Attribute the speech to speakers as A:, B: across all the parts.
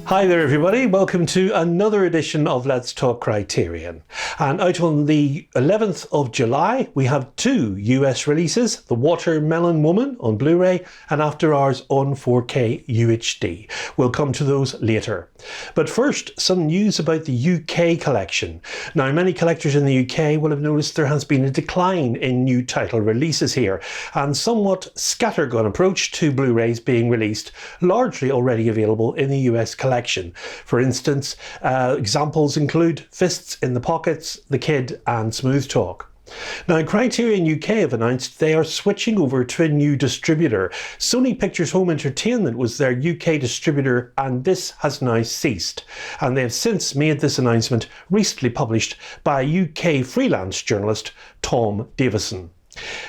A: Hi there everybody, welcome to another edition of Let's Talk Criterion. And out on the 11th of July we have two US releases, The Watermelon Woman on Blu-ray and After Hours on 4K UHD. We'll come to those later. But first, some news about the UK collection. Now many collectors in the UK will have noticed there has been a decline in new title releases here and somewhat scattergun approach to Blu-rays being released, largely already available in the US collection. For instance, examples include Fists in the Pockets, The Kid and Smooth Talk. Now Criterion UK have announced they are switching over to a new distributor. Sony Pictures Home Entertainment was their UK distributor and this has now ceased. And they have since made this announcement recently published by UK freelance journalist Tom Davison.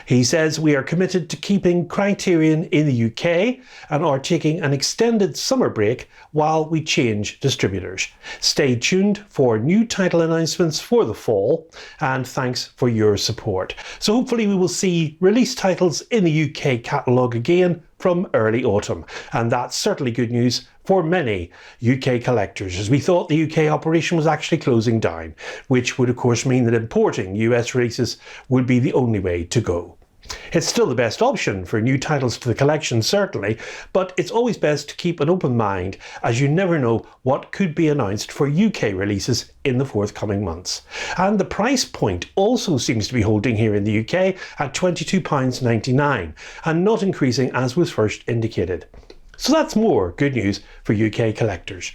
A: He says, "We are committed to keeping Criterion in the UK and are taking an extended summer break while we change distributors. Stay tuned for new title announcements for the fall and thanks for your support." So hopefully we will see release titles in the UK catalogue again from early autumn, and that's certainly good news for many UK collectors, as we thought the UK operation was actually closing down, which would of course mean that importing US releases would be the only way to go. It's still the best option for new titles to the collection certainly, but it's always best to keep an open mind as you never know what could be announced for UK releases in the forthcoming months. And the price point also seems to be holding here in the UK at £22.99 and not increasing as was first indicated. So that's more good news for UK collectors.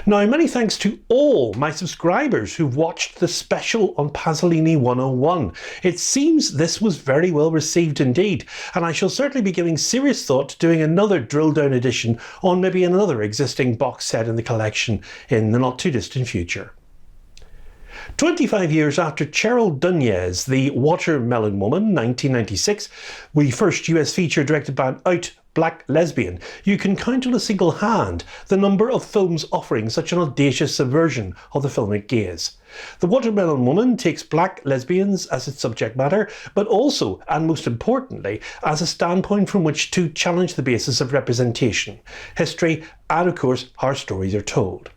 A: Now many thanks to all my subscribers who've watched the special on Pasolini 101. It seems this was very well received indeed, and I shall certainly be giving serious thought to doing another drill down edition on maybe another existing box set in the collection in the not too distant future. 25 years after Cheryl Dunye's The Watermelon Woman, 1996, the first US feature directed by an out black lesbian, you can count on a single hand the number of films offering such an audacious subversion of the filmic gaze. The Watermelon Woman takes black lesbians as its subject matter, but also, and most importantly, as a standpoint from which to challenge the basis of representation, history, and of course how stories are told.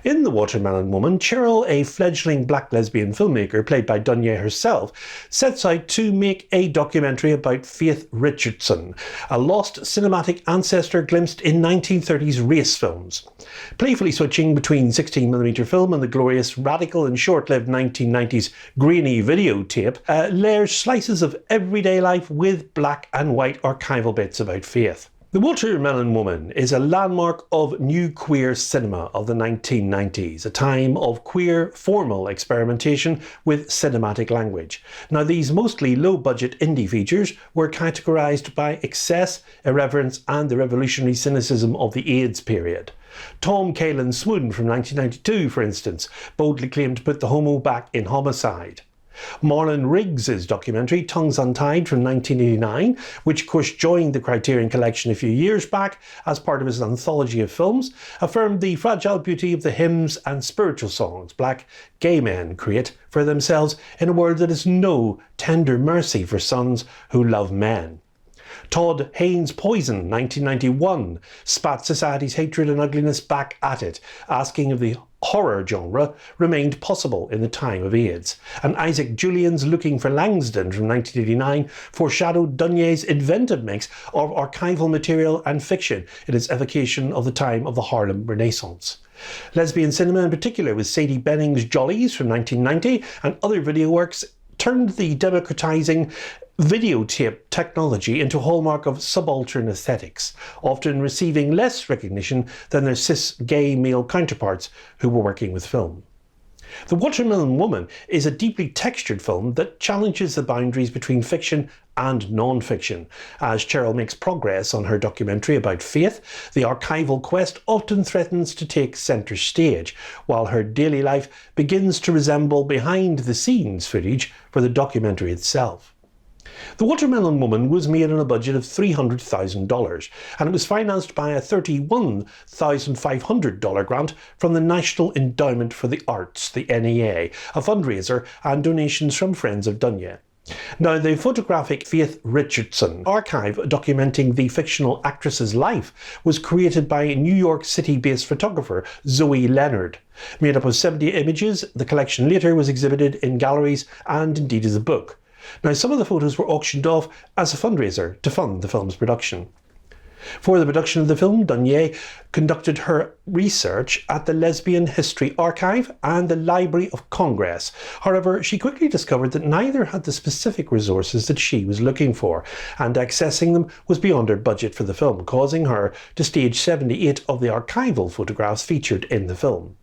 A: In The Watermelon Woman, Cheryl, a fledgling black lesbian filmmaker played by Dunye herself, sets out to make a documentary about Faith Richardson, a lost cinematic ancestor glimpsed in 1930s race films. Playfully switching between 16mm film and the glorious, radical and short-lived 1990s grainy videotape, layers slices of everyday life with black and white archival bits about Faith. The Watermelon Woman is a landmark of new queer cinema of the 1990s, a time of queer formal experimentation with cinematic language. Now these mostly low-budget indie features were categorised by excess, irreverence and the revolutionary cynicism of the AIDS period. Tom Kalin's Swoon from 1992, for instance, boldly claimed to put the homo back in homicide. Marlon Riggs' documentary Tongues Untied from 1989, which of course joined the Criterion collection a few years back as part of his anthology of films, affirmed the fragile beauty of the hymns and spiritual songs black gay men create for themselves in a world that has no tender mercy for sons who love men. Todd Haynes' Poison, 1991, spat society's hatred and ugliness back at it, asking if the horror genre remained possible in the time of AIDS. And Isaac Julian's Looking for Langston from 1989 foreshadowed Dunye's inventive mix of archival material and fiction in its evocation of the time of the Harlem Renaissance. Lesbian cinema in particular, with Sadie Benning's Jollies from 1990 and other video works, turned the democratizing videotape technology into a hallmark of subaltern aesthetics, often receiving less recognition than their cis gay male counterparts who were working with film. The Watermelon Woman is a deeply textured film that challenges the boundaries between fiction and non-fiction. As Cheryl makes progress on her documentary about faith, the archival quest often threatens to take centre stage, while her daily life begins to resemble behind-the-scenes footage for the documentary itself. The Watermelon Woman was made on a budget of $300,000 and it was financed by a $31,500 grant from the National Endowment for the Arts, the NEA, a fundraiser, and donations from friends of Dunye. Now, the photographic Faith Richardson archive documenting the fictional actress's life was created by New York City-based photographer Zoe Leonard. Made up of 70 images, the collection later was exhibited in galleries and indeed as a book. Now, some of the photos were auctioned off as a fundraiser to fund the film's production. For the production of the film, Dunier conducted her research at the Lesbian History Archive and the Library of Congress. However, she quickly discovered that neither had the specific resources that she was looking for, and accessing them was beyond her budget for the film, causing her to stage 78 of the archival photographs featured in the film.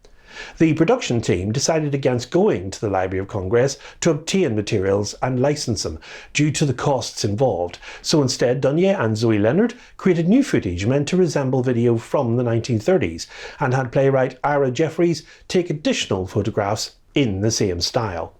A: The production team decided against going to the Library of Congress to obtain materials and license them due to the costs involved. So instead, Dunier and Zoe Leonard created new footage meant to resemble video from the 1930s and had playwright Ira Jeffries take additional photographs in the same style.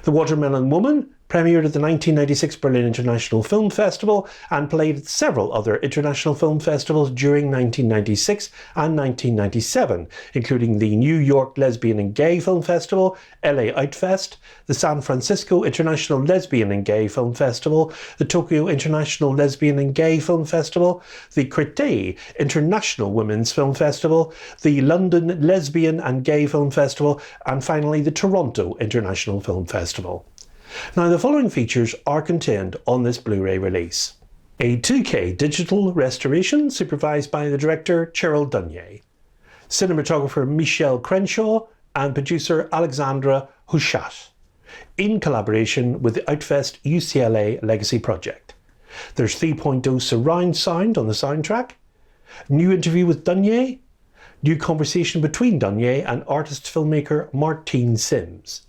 A: The Watermelon Woman premiered at the 1996 Berlin International Film Festival and played at several other international film festivals during 1996 and 1997, including the New York Lesbian and Gay Film Festival, LA Outfest, the San Francisco International Lesbian and Gay Film Festival, the Tokyo International Lesbian and Gay Film Festival, the Criterion International Women's Film Festival, the London Lesbian and Gay Film Festival, and finally the Toronto International Film Festival. Now, the following features are contained on this Blu-ray release. A 2K digital restoration supervised by the director Cheryl Dunier, cinematographer Michelle Crenshaw and producer Alexandra Huchat, in collaboration with the Outfest UCLA Legacy Project. There's 3.0 surround sound on the soundtrack, new interview with Dunier, new conversation between Dunier and artist-filmmaker Martine Sims,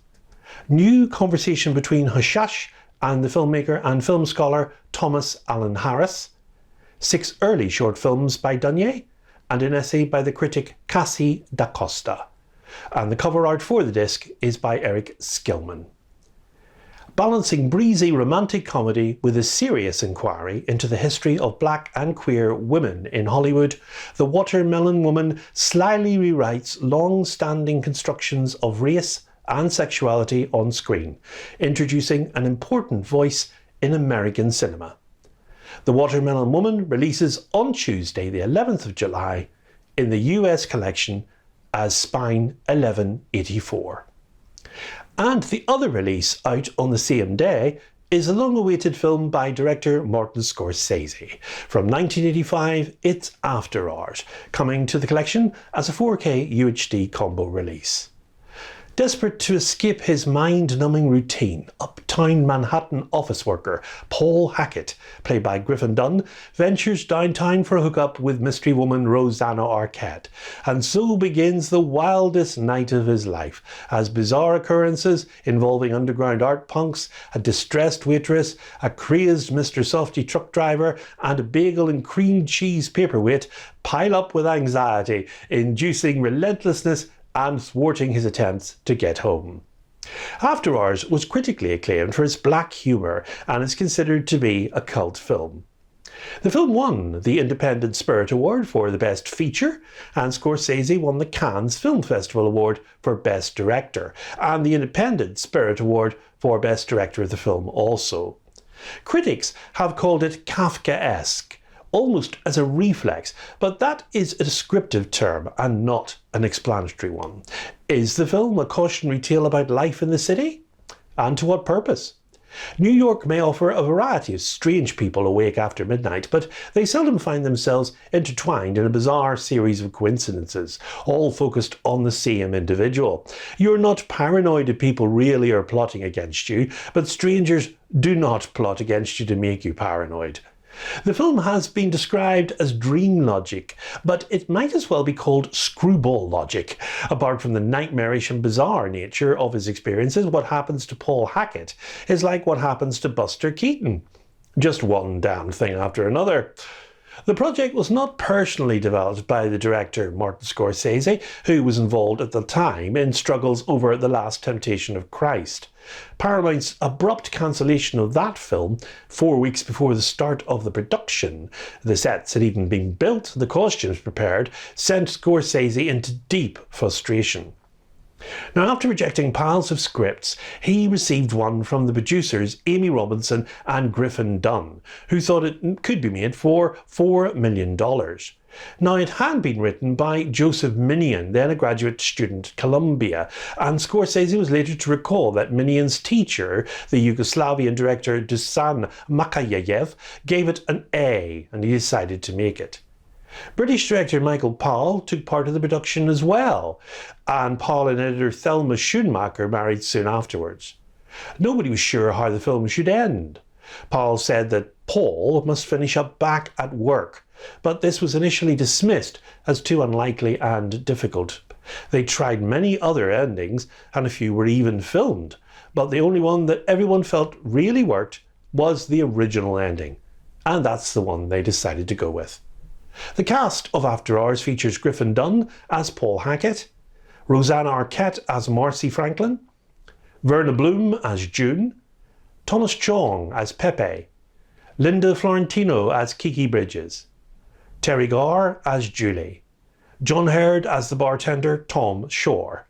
A: new conversation between Huchat and the filmmaker and film scholar Thomas Allen Harris, 6 early short films by Dunier, and an essay by the critic Cassie da Costa. And the cover art for the disc is by Eric Skillman. Balancing breezy romantic comedy with a serious inquiry into the history of black and queer women in Hollywood, The Watermelon Woman slyly rewrites long-standing constructions of race and sexuality on screen, introducing an important voice in American cinema. The Watermelon Woman releases on Tuesday the 11th of July in the US collection as Spine 1184. And the other release out on the same day is a long-awaited film by director Martin Scorsese. From 1985, it's After Hours, coming to the collection as a 4K UHD combo release. Desperate to escape his mind-numbing routine, uptown Manhattan office worker Paul Hackett, played by Griffin Dunne, ventures downtown for a hookup with mystery woman Rosanna Arquette, and so begins the wildest night of his life, as bizarre occurrences involving underground art punks, a distressed waitress, a crazed Mr. Softy truck driver, and a bagel and cream cheese paperweight pile up with anxiety, inducing relentlessness and thwarting his attempts to get home. After Hours was critically acclaimed for its black humour and is considered to be a cult film. The film won the Independent Spirit Award for the Best Feature, and Scorsese won the Cannes Film Festival Award for Best Director, and the Independent Spirit Award for Best Director of the film also. Critics have called it Kafkaesque, almost as a reflex, but that is a descriptive term and not an explanatory one. Is the film a cautionary tale about life in the city? And to what purpose? New York may offer a variety of strange people awake after midnight, but they seldom find themselves intertwined in a bizarre series of coincidences, all focused on the same individual. You're not paranoid if people really are plotting against you, but strangers do not plot against you to make you paranoid. The film has been described as dream logic, but it might as well be called screwball logic. Apart from the nightmarish and bizarre nature of his experiences, what happens to Paul Hackett is like what happens to Buster Keaton. Just one damn thing after another. The project was not personally developed by the director Martin Scorsese, who was involved at the time in struggles over The Last Temptation of Christ. Paramount's abrupt cancellation of that film 4 weeks before the start of the production, the sets had even been built, the costumes prepared, sent Scorsese into deep frustration. Now, after rejecting piles of scripts, he received one from the producers Amy Robinson and Griffin Dunne, who thought it could be made for $4 million. Now, it had been written by Joseph Minion, then a graduate student at Columbia, and Scorsese was later to recall that Minion's teacher, the Yugoslavian director Dusan Makayev, gave it an A, and he decided to make it. British director Michael Powell took part in the production as well, and Powell and editor Thelma Schoonmaker married soon afterwards. Nobody was sure how the film should end. Powell said that Paul must finish up back at work, but this was initially dismissed as too unlikely and difficult. They tried many other endings, and a few were even filmed, but the only one that everyone felt really worked was the original ending, and that's the one they decided to go with. The cast of After Hours features Griffin Dunne as Paul Hackett, Rosanna Arquette as Marcy Franklin, Verna Bloom as June, Thomas Chong as Pepe, Linda Florentino as Kiki Bridges, Terry Garr as Julie, John Hurd as the bartender Tom Shore,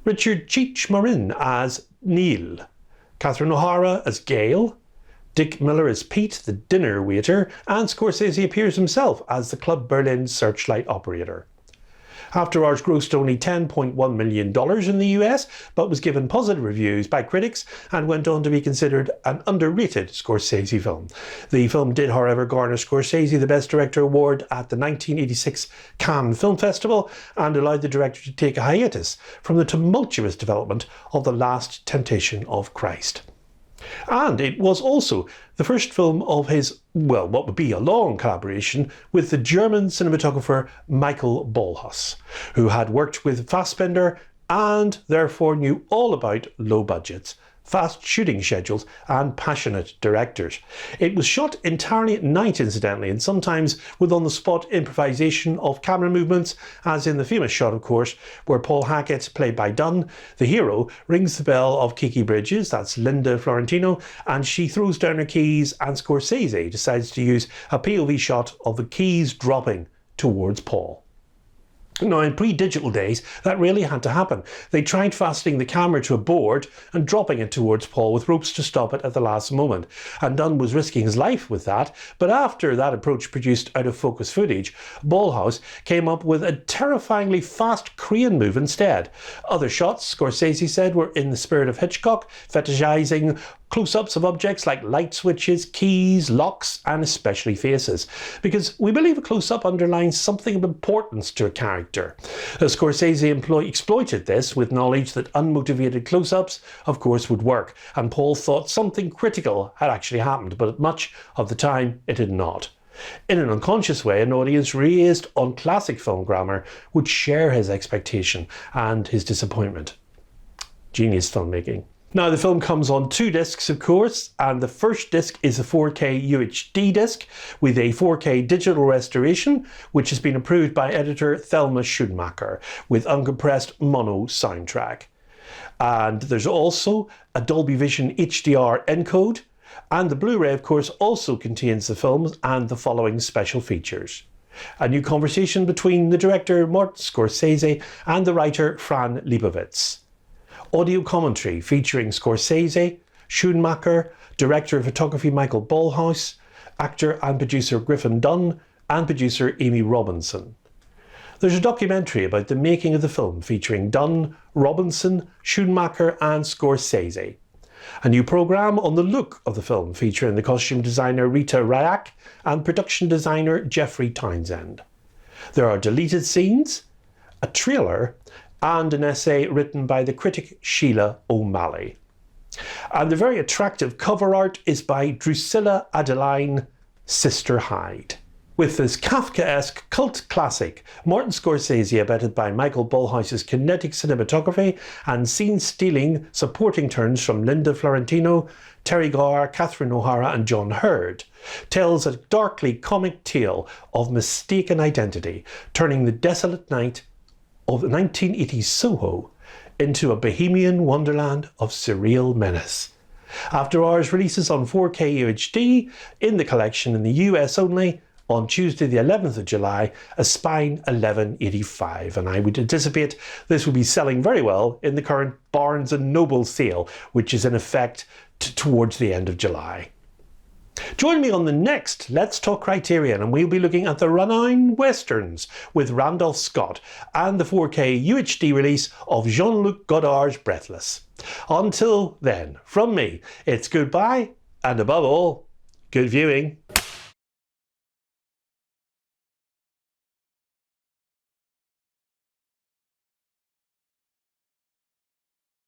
A: Richard Cheech Marin as Neil, Catherine O'Hara as Gail, Dick Miller as Pete, the dinner waiter, and Scorsese appears himself as the Club Berlin searchlight operator. After Hours grossed only $10.1 million in the US, but was given positive reviews by critics and went on to be considered an underrated Scorsese film. The film did, however, garner Scorsese the Best Director award at the 1986 Cannes Film Festival and allowed the director to take a hiatus from the tumultuous development of The Last Temptation of Christ. And it was also the first film of his, well, what would be a long collaboration with the German cinematographer Michael Ballhaus, who had worked with Fassbinder and therefore knew all about low budgets, fast shooting schedules and passionate directors. It was shot entirely at night, incidentally, and sometimes with on-the-spot improvisation of camera movements, as in the famous shot, of course, where Paul Hackett, played by Dunne, the hero, rings the bell of Kiki Bridges, that's Linda Florentino, and she throws down her keys, and Scorsese decides to use a POV shot of the keys dropping towards Paul. Now, in pre-digital days, that really had to happen. They tried fastening the camera to a board and dropping it towards Paul with ropes to stop it at the last moment. And Dunne was risking his life with that. But after that approach produced out-of-focus footage, Ballhaus came up with a terrifyingly fast crane move instead. Other shots, Scorsese said, were in the spirit of Hitchcock, fetishizing close-ups of objects like light switches, keys, locks, and especially faces, because we believe a close-up underlines something of importance to a character. Scorsese exploited this with knowledge that unmotivated close-ups, of course, would work, and Paul thought something critical had actually happened, but much of the time it had not. In an unconscious way, an audience raised on classic film grammar would share his expectation and his disappointment. Genius filmmaking. Now, the film comes on 2 discs, of course, and the first disc is a 4K UHD disc with a 4K digital restoration, which has been approved by editor Thelma Schoonmaker with uncompressed mono soundtrack. And there's also a Dolby Vision HDR encode, and the Blu-ray, of course, also contains the films and the following special features. A new conversation between the director Martin Scorsese and the writer Fran Lebowitz. Audio commentary featuring Scorsese, Schoonmaker, director of photography Michael Ballhaus, actor and producer Griffin Dunne, and producer Amy Robinson. There's a documentary about the making of the film featuring Dunne, Robinson, Schoonmaker and Scorsese. A new programme on the look of the film featuring the costume designer Rita Ryak and production designer Jeffrey Townsend. There are deleted scenes, a trailer, and an essay written by the critic Sheila O'Malley. And the very attractive cover art is by Drusilla Adeline Sister Hyde. With this Kafkaesque cult classic, Martin Scorsese, abetted by Michael Ballhaus's kinetic cinematography and scene-stealing supporting turns from Linda Florentino, Terry Garr, Catherine O'Hara and John Hurd, tells a darkly comic tale of mistaken identity, turning the desolate night of 1980s Soho into a bohemian wonderland of surreal menace. After Hours releases on 4K UHD in the collection in the US only on Tuesday the 11th of July, a Spine 1185, and I would anticipate this will be selling very well in the current Barnes & Noble sale, which is in effect towards the end of July. Join me on the next Let's Talk Criterion, and we'll be looking at the renowned westerns with Randolph Scott and the 4K UHD release of Jean-Luc Godard's Breathless. Until then, from me, it's goodbye and above all, good viewing.